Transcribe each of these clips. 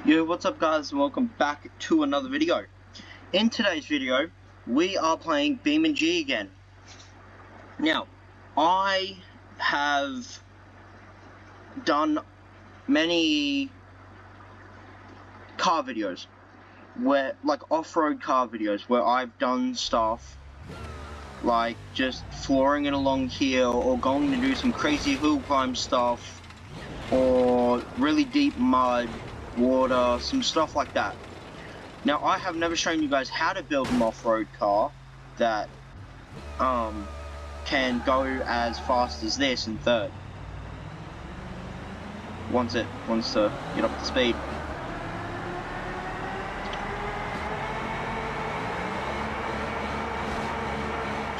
Yo, what's up guys, and welcome back to another video. In today's video, we are playing BeamNg again. Now, I have done many car videos, like off-road car videos, where I've done stuff like just flooring it along here, or going to do some crazy hill climb stuff, or really deep mud, water, some stuff like that. Now, I have never shown you guys how to build an off-road car that can go as fast as this in third once it wants to get up to speed.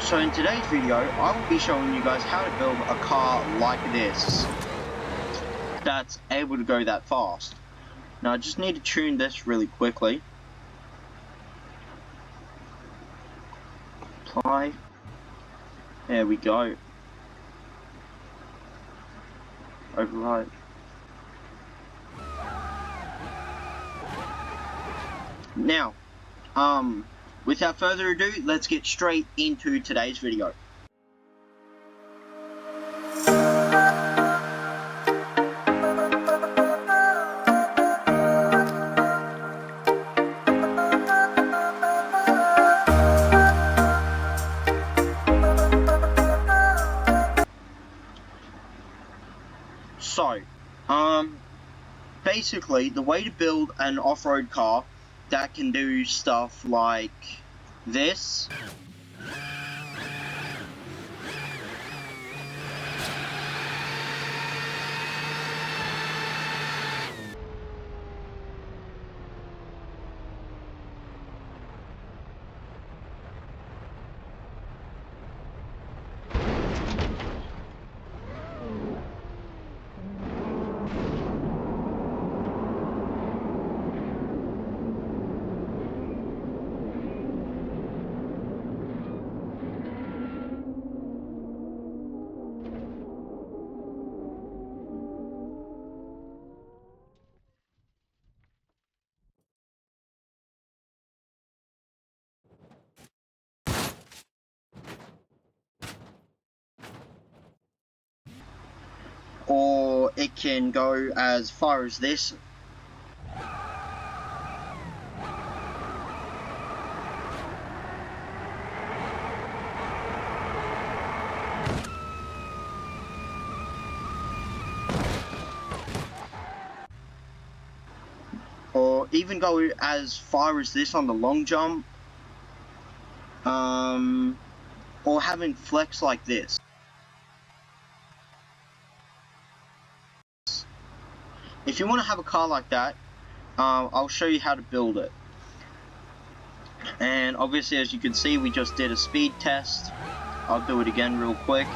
So in today's video, I will be showing you guys how to build a car like this that's able to go that fast. Now I just need to tune this really quickly. Apply. There we go. Override. Now, without further ado, let's get straight into today's video. So, basically, the way to build an off-road car that can do stuff like this. Or it can go as far as this. Or even go as far as this on the long jump. Or having flex like this. If you want to have a car like that, I'll show you how to build it. And obviously, as you can see, we just did a speed test. I'll do it again real quick.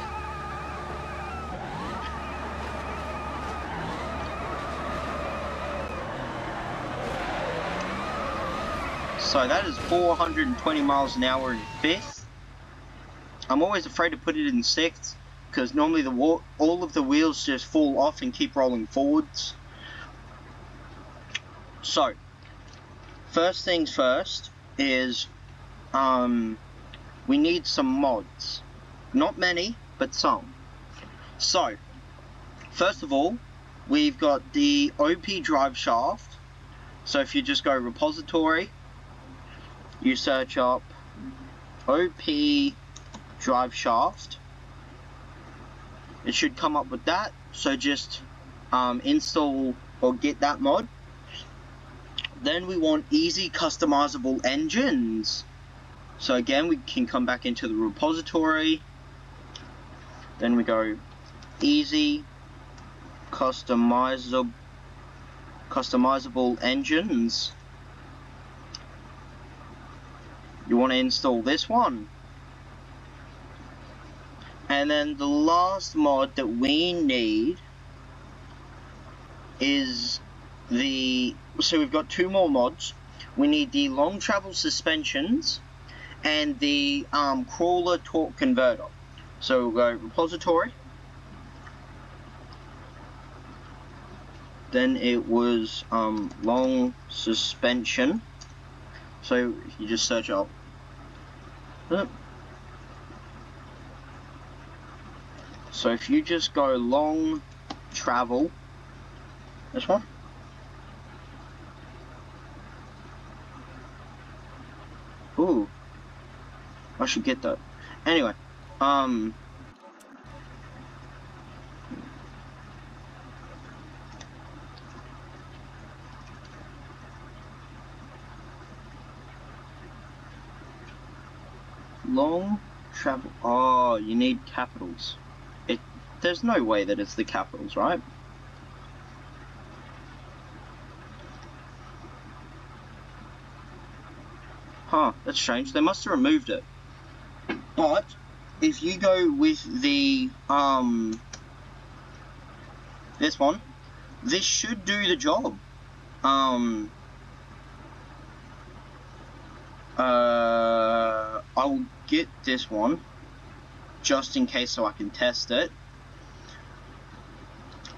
So that is 420 miles an hour in fifth. I'm always afraid to put it in sixth, because normally all of the wheels just fall off and keep rolling forwards. So, first things first is, we need some mods. Not many, but some. So, first of all, we've got the OP drive shaft. So if you just go repository, you search up OP drive shaft. It should come up with that. So just install or get that mod. Then we want easy customizable engines. So again, we can come back into the repository. Then we go easy customizable engines. You want to install this one. And then the last mod that we need is so we've got two more mods. We need the long travel suspensions and the crawler torque converter. So we'll go repository, then it was long suspension. So you just search up. So if you just go long travel, this one. Ooh, I should get that. Anyway, long travel. Oh, you need capitals. There's no way that it's the capitals, right? Huh, that's strange. They must have removed it. But if you go with the this one, this should do the job. I'll get this one just in case so I can test it.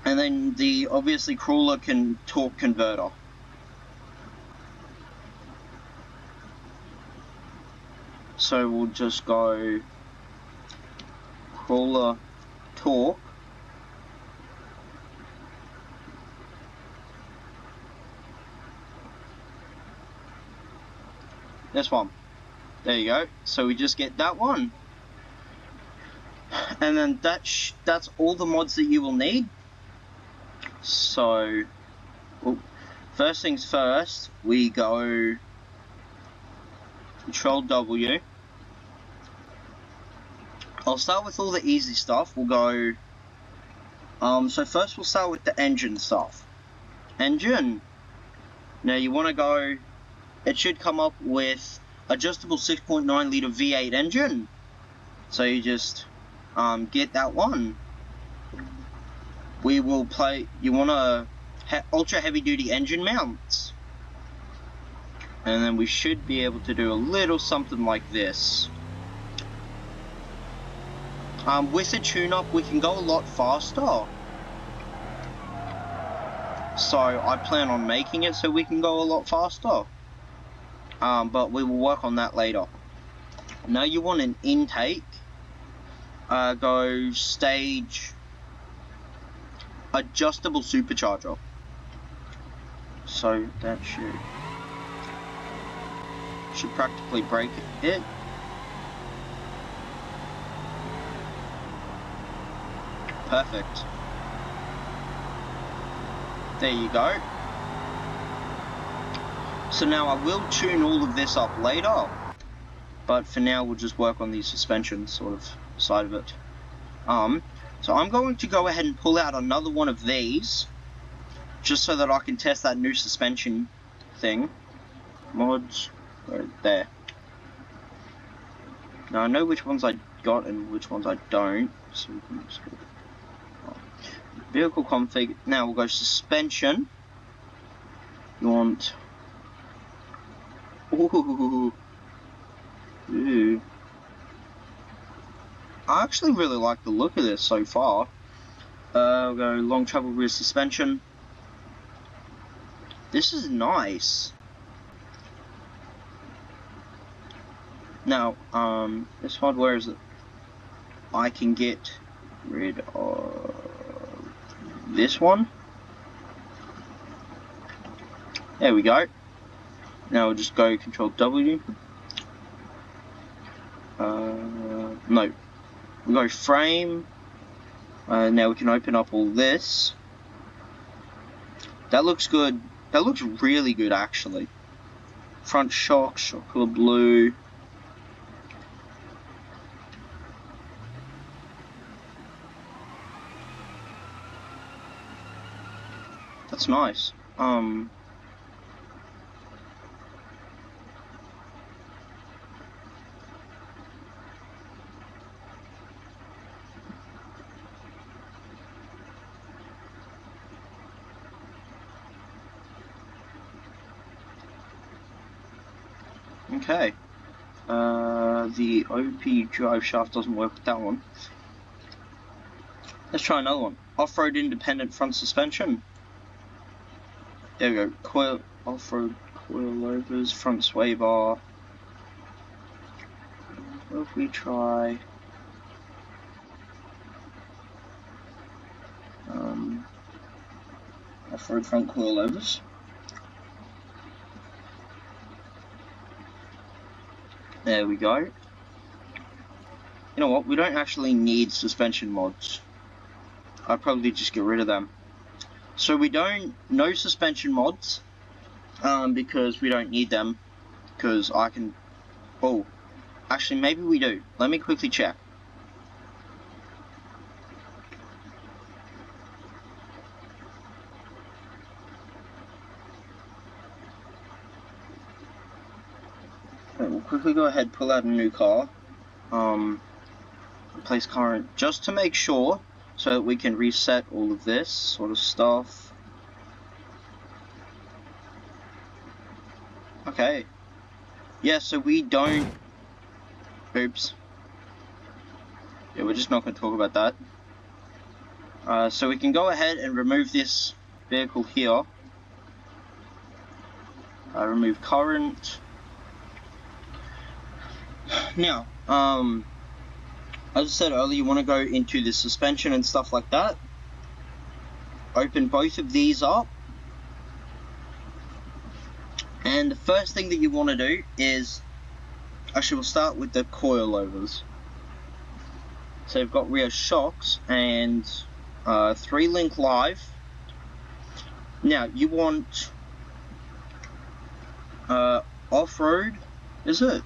And then the obviously crawler can torque converter. So we'll just go crawler torque. This one. There you go. So we just get that one. And then that's all the mods that you will need. So, first things first, we go Control W. I'll start with all the easy stuff. We'll go, so first we'll start with the engine stuff. Engine. Now you want to go, it should come up with adjustable 6.9 litre V8 engine. So you just get that one. We will play, you want to ultra heavy duty engine mounts. And then we should be able to do a little something like this. With a tune-up we can go a lot faster. So I plan on making it so we can go a lot faster. But we will work on that later. Now you want an intake. Go stage adjustable supercharger. So that should practically break it. Perfect. There you go. So now I will tune all of this up later, but for now we'll just work on the suspension sort of side of it. So I'm going to go ahead and pull out another one of these, just so that I can test that new suspension thing. Mods, right there. Now I know which ones I got and which ones I don't, so we can just go. Vehicle config. Now we'll go suspension. You want. Ooh. I actually really like the look of this so far. We'll go long travel rear suspension. This is nice. Now, this one, where is it? I can get rid of this one. There we go. Now we'll just go Control W. No. We go frame. Now we can open up all this. That looks good. That looks really good actually. Front shock, color blue. That's nice. Okay. The OP drive shaft doesn't work with that one. Let's try another one. Off-road independent front suspension. There we go. Offroad coilovers, front sway bar. What if we try offroad front coilovers? There we go. You know what? We don't actually need suspension mods. I'd probably just get rid of them. So we no suspension mods, because we don't need them, because I can, oh, actually maybe we do. Let me quickly check. Okay, we'll quickly go ahead, pull out a new car, replace current, just to make sure, so that we can reset all of this sort of stuff. Okay. Yeah, so we don't... Oops. Yeah, we're just not going to talk about that. So we can go ahead and remove this vehicle here. Remove current. Now, as I said earlier, you want to go into the suspension and stuff like that. Open both of these up. And the first thing that you want to do is, actually we'll start with the coilovers. So you've got rear shocks and 3-link live. Now you want off-road, is it?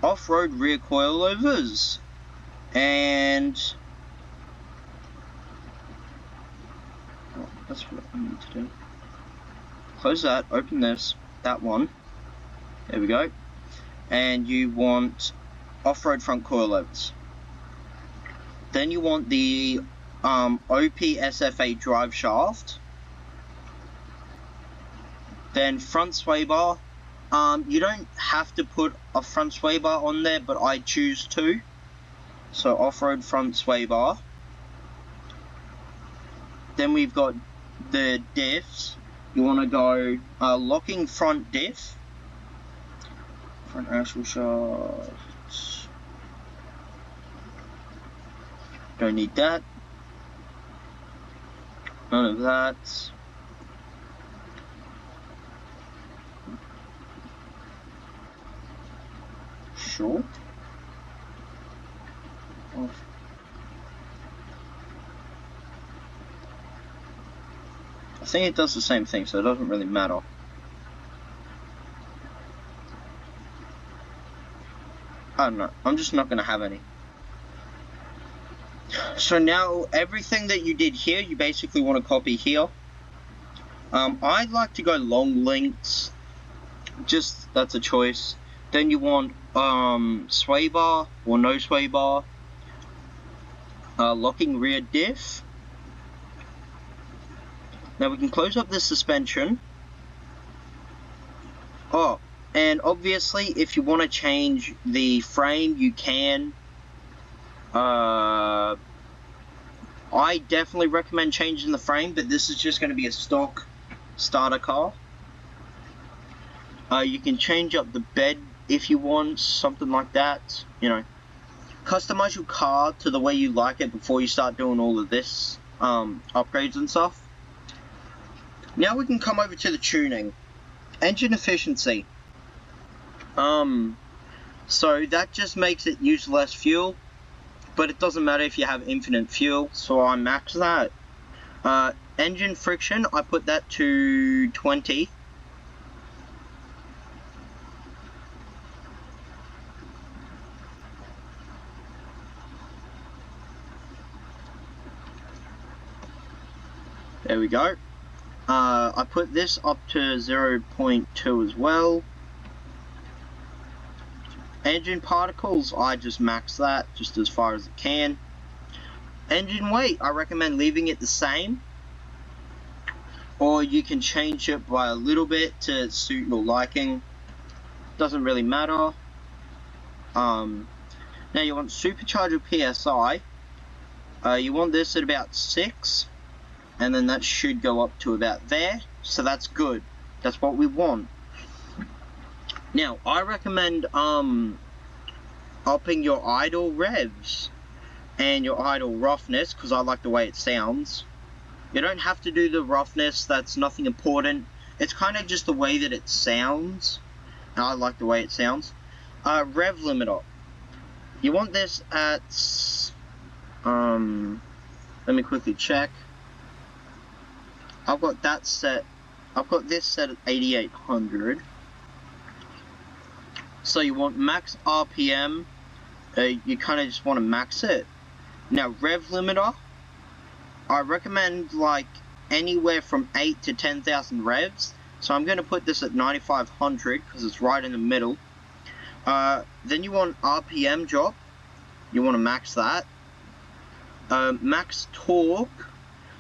Off-road rear coilovers. And oh, that's what I need to do. Close that, open this, that one. There we go. And you want off-road front coilovers. Then you want the OPSFA drive shaft. Then front sway bar. You don't have to put a front sway bar on there, but I choose to. So off-road front sway bar. Then we've got the diffs. You want to go locking front diff. Front axle shaft. Don't need that. None of that. Sure. Off. I think it does the same thing, so it doesn't really matter. I don't know. I'm just not going to have any. So now everything that you did here, you basically want to copy here. I'd like to go long links. Just, that's a choice. Then you want sway bar or no sway bar. Locking rear diff. Now we can close up the suspension. Oh, and obviously if you want to change the frame, you can. I definitely recommend changing the frame, but this is just going to be a stock starter car. You can change up the bed if you want, something like that, you know. Customize your car to the way you like it before you start doing all of this upgrades and stuff. Now we can come over to the tuning. Engine efficiency. So that just makes it use less fuel, but it doesn't matter if you have infinite fuel, so I max that. Engine friction, I put that to 20. There we go. I put this up to 0.2 as well. Engine particles, I just max that just as far as it can. Engine weight, I recommend leaving it the same, or you can change it by a little bit to suit your liking. Doesn't really matter. Now you want supercharger PSI. You want this at about 6. and then that should go up to about there, so that's good. That's what we want. Now, I recommend upping your idle revs and your idle roughness, because I like the way it sounds. You don't have to do the roughness, that's nothing important. It's kind of just the way that it sounds, and I like the way it sounds. Rev limiter. You want this at, let me quickly check. I've got this set at 8800. So you want max RPM, you kind of just want to max it. Now rev limiter, I recommend like anywhere from 8 to 10,000 revs. So I'm going to put this at 9500 because it's right in the middle. Then you want RPM drop, you want to max that. Max torque,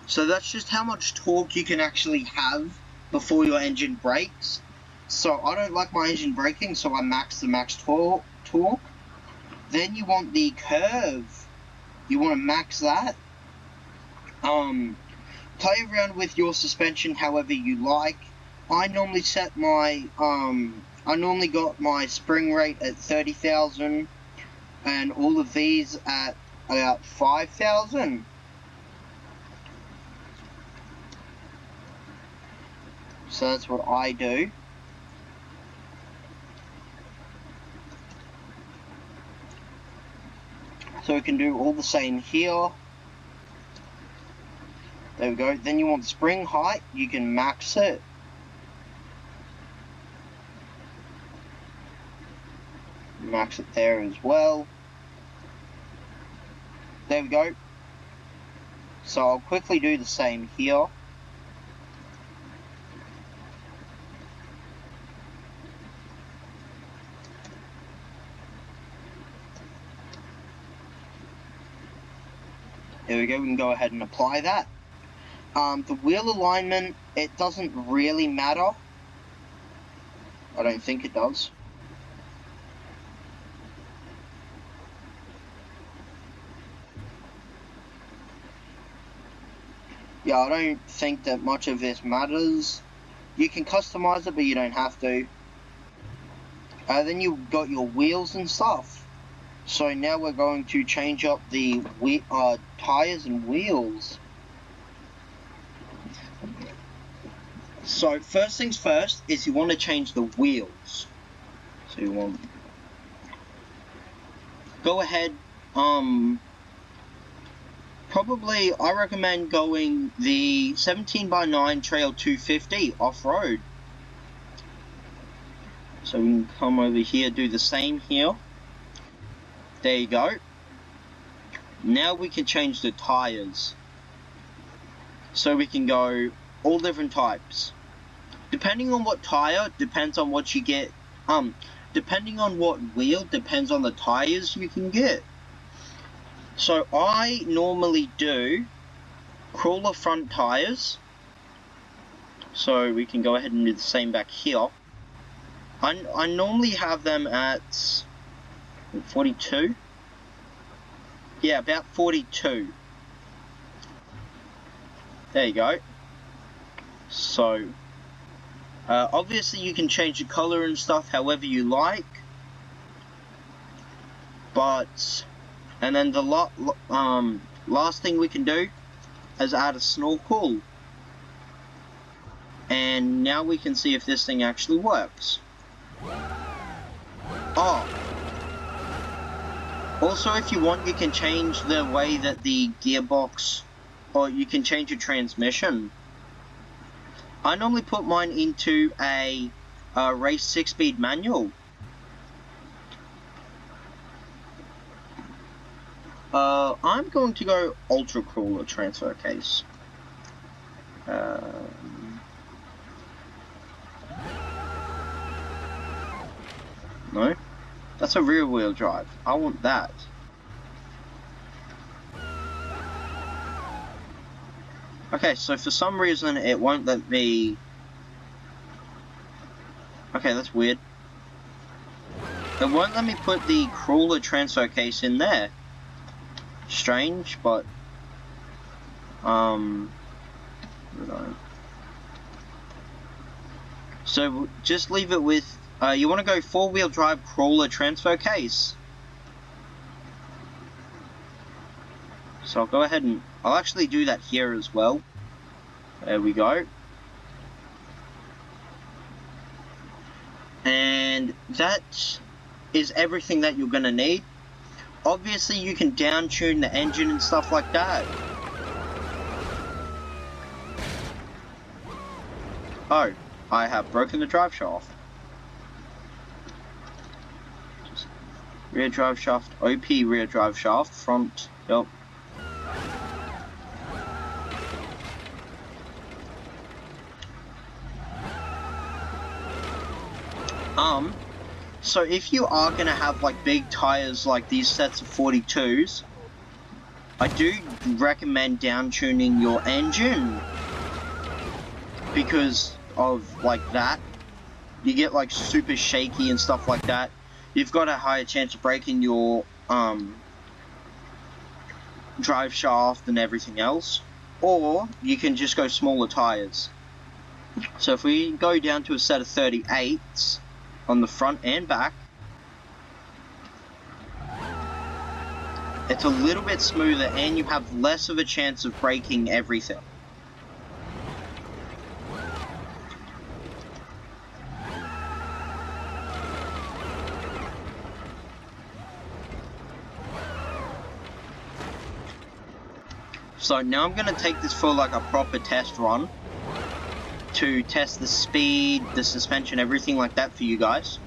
so that's just how much torque you can actually have before your engine brakes. So I don't like my engine braking, so I max the max torque. Then you want the curve, you want to max that. Play around with your suspension however you like. I normally set my I normally got my spring rate at 30,000 and all of these at about 5,000. So that's what I do. So we can do all the same here. There we go. Then you want spring height, you can max it. Max it there as well. There we go. So I'll quickly do the same here. There we go, we can go ahead and apply that. The wheel alignment, it doesn't really matter. I don't think it does. Yeah, I don't think that much of this matters. You can customize it, but you don't have to. Then you've got your wheels and stuff. So now we're going to change up the tires and wheels. So first things first is you want to change the wheels. So you want go ahead. Probably I recommend going the 17x9 Trail 250 off-road. So we can come over here, do the same here. There you go. Now we can change the tires. So we can go all different types. Depending on what tire, depends on what you get. Depending on what wheel, depends on the tires you can get. So I normally do crawler front tires. So we can go ahead and do the same back here. I normally have them at 42. Yeah, about 42. There you go. So obviously you can change the color and stuff however you like. But and then the last thing we can do is add a snorkel. And now we can see if this thing actually works. Oh. Also, if you want, you can change the way that the gearbox, or you can change your transmission. I normally put mine into a race 6-speed manual. I'm going to go ultra crawler transfer case. No, that's a rear wheel drive. I want that. Okay, so for some reason it won't let me. Okay, that's weird. It won't let me put the crawler transfer case in there. Strange, but So just leave it with, you want to go 4-wheel drive crawler transfer case. So I'll go ahead and, I'll actually do that here as well. There we go. And that is everything that you're going to need. Obviously you can down tune the engine and stuff like that. Oh, I have broken the drive shaft. Just rear drive shaft, OP rear drive shaft, front, yep. So if you are going to have like big tires like these sets of 42s, I do recommend down tuning your engine because of like that. You get like super shaky and stuff like that. You've got a higher chance of breaking your drive shaft and everything else. Or you can just go smaller tires. So if we go down to a set of 38s on the front and back, it's a little bit smoother and you have less of a chance of breaking everything. So now I'm going to take this for like a proper test run to test the speed, the suspension, everything like that for you guys.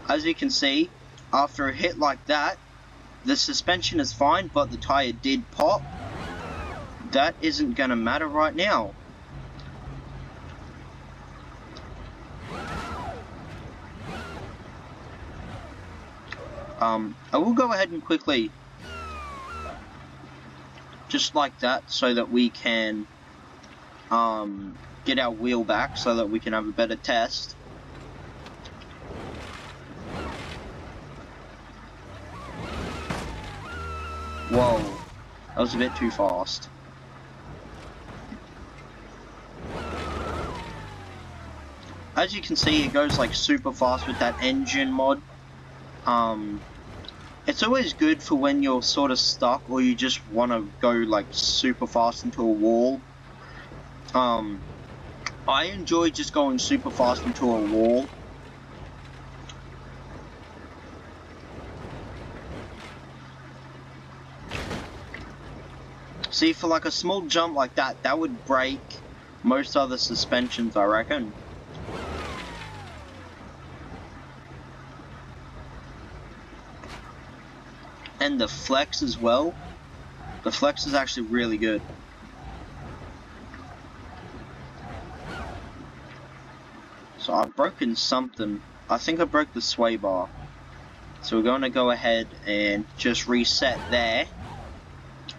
As you can see, after a hit like that, the suspension is fine, but the tire did pop. That isn't going to matter right now. I will go ahead and quickly, just like that, so that we can get our wheel back, so that we can have a better test. Whoa, that was a bit too fast. As you can see, it goes like super fast with that engine mod. It's always good for when you're sort of stuck or you just want to go like super fast into a wall. I enjoy just going super fast into a wall. See, for like a small jump like that, that would break most other suspensions, I reckon. And the flex as well. The flex is actually really good. So I've broken something. I think I broke the sway bar. So we're going to go ahead and just reset there.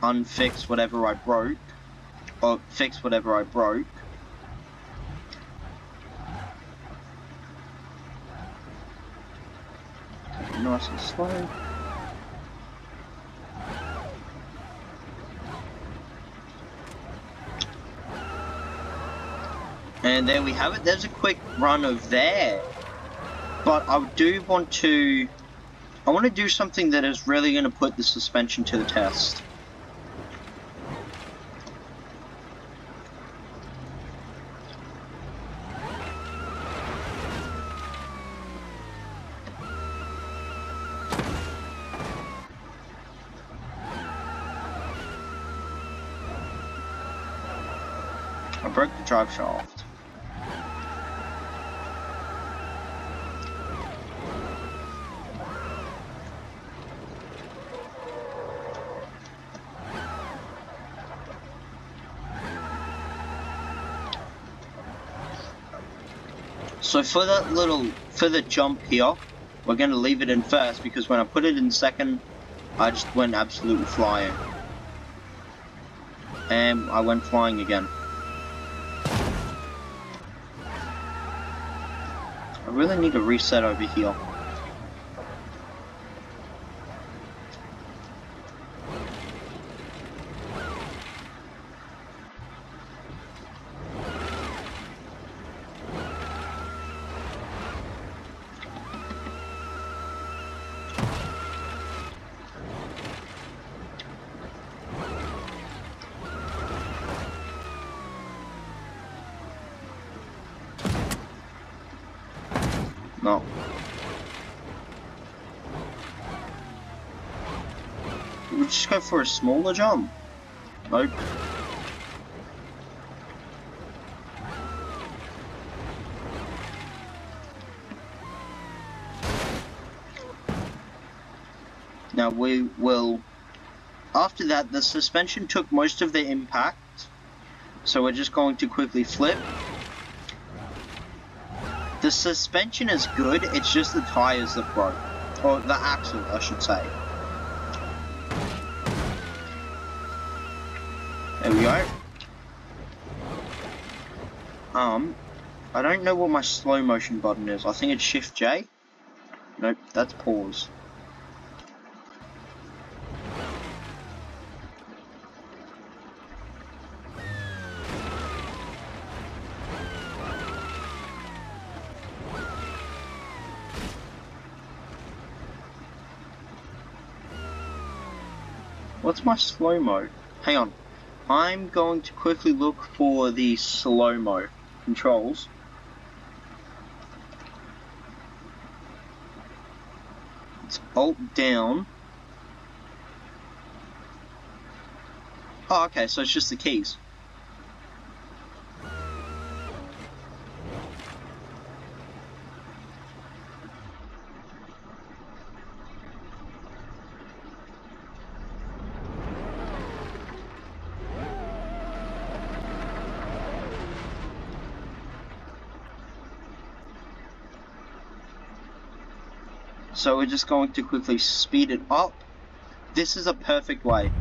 Unfix whatever I broke. Or fix whatever I broke. Nice and slow. And there we have it. There's a quick run of there. But I do want to... I want to do something that is really going to put the suspension to the test. I broke the drive shaft. So for the jump here, we're going to leave it in first because when I put it in second, I just went absolutely flying. And I went flying again. I really need to reset over here. No. We just go for a smaller jump. Nope. Now we will... After that, the suspension took most of the impact. So we're just going to quickly flip. The suspension is good, it's just the tires that broke. Or the axle, I should say. There we go. I don't know what my slow motion button is. I think it's Shift J. Nope, that's pause. What's my slow-mo? Hang on. I'm going to quickly look for the slow-mo controls. It's Alt down. Oh, okay, so it's just the keys. So we're just going to quickly speed it up. This is a perfect way.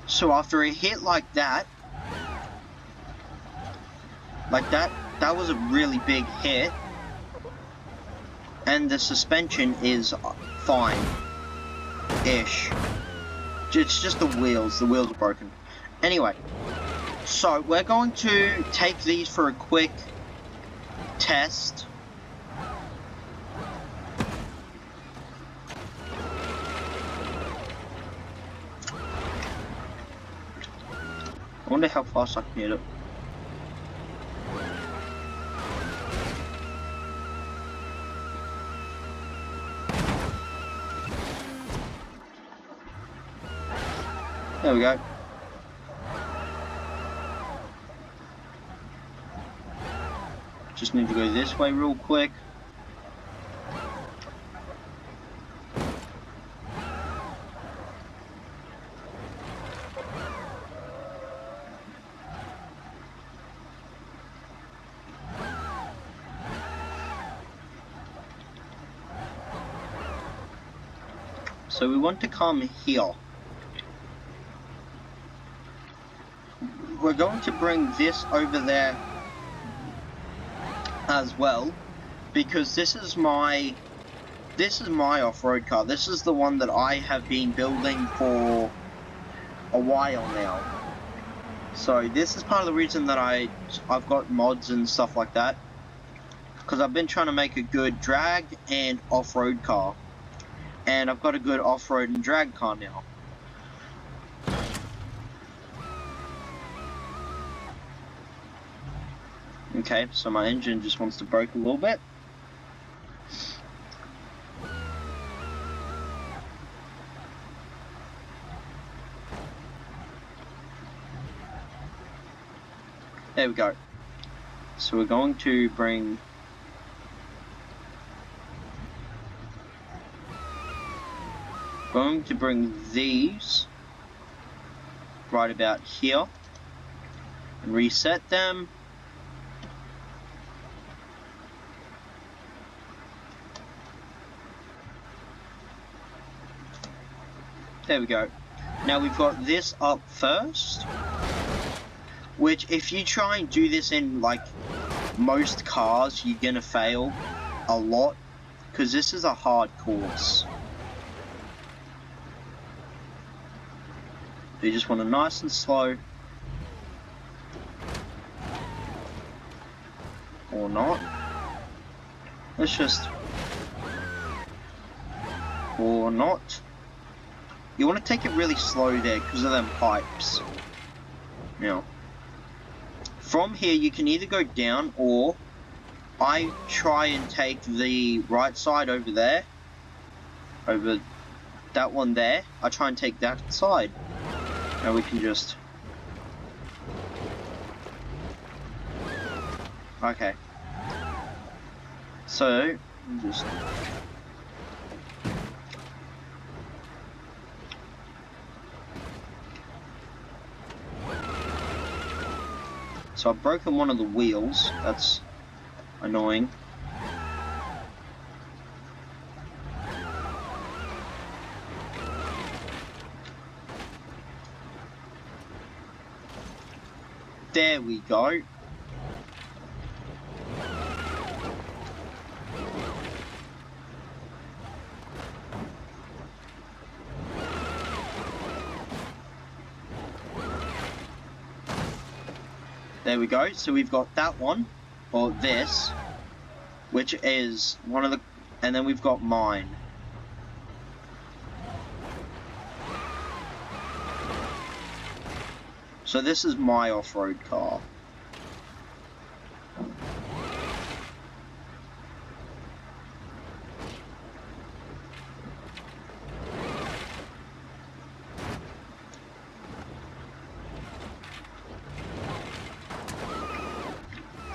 So after a hit like that, that was a really big hit. And the suspension is fine-ish. It's just the wheels are broken. Anyway. So, we're going to take these for a quick test. I wonder how fast I can hit it. There we go. Just need to go this way real quick. So we want to come here. We're going to bring this over there as well, because this is my off-road car. This is the one that I have been building for a while now. So this is part of the reason that I've got mods and stuff like that, because I've been trying to make a good drag and off-road car, and I've got a good off-road and drag car now. Okay, so my engine just wants to brake a little bit. There we go. So we're going to bring these right about here and reset them. There we go. Now we've got this up first, which if you try and do this in like most cars, you're gonna fail a lot, because this is a hard course. You just want to nice and slow. Or not. Let's just... Or not. You want to take it really slow there because of them pipes. Now, from here you can either go down, or I try and take the right side over there. Over that one there. I try and take that side. Now we can just... Okay. So, just... So I've broken one of the wheels. That's annoying. There we go. There we go. So we've got that one, or this, which is one of the, and then we've got mine. So this is my off-road car.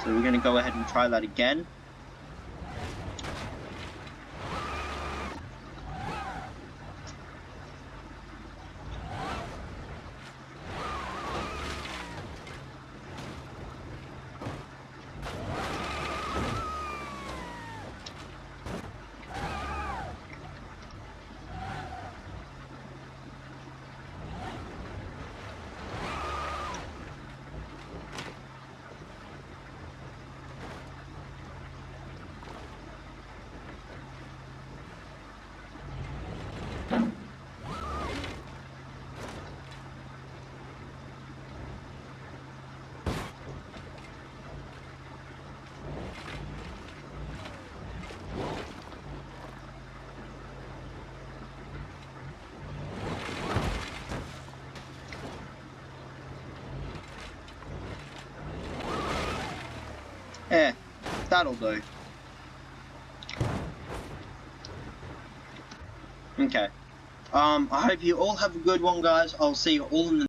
So we're going to go ahead and try that again. Yeah, that'll do. Okay. I hope you all have a good one, guys. I'll see you all in the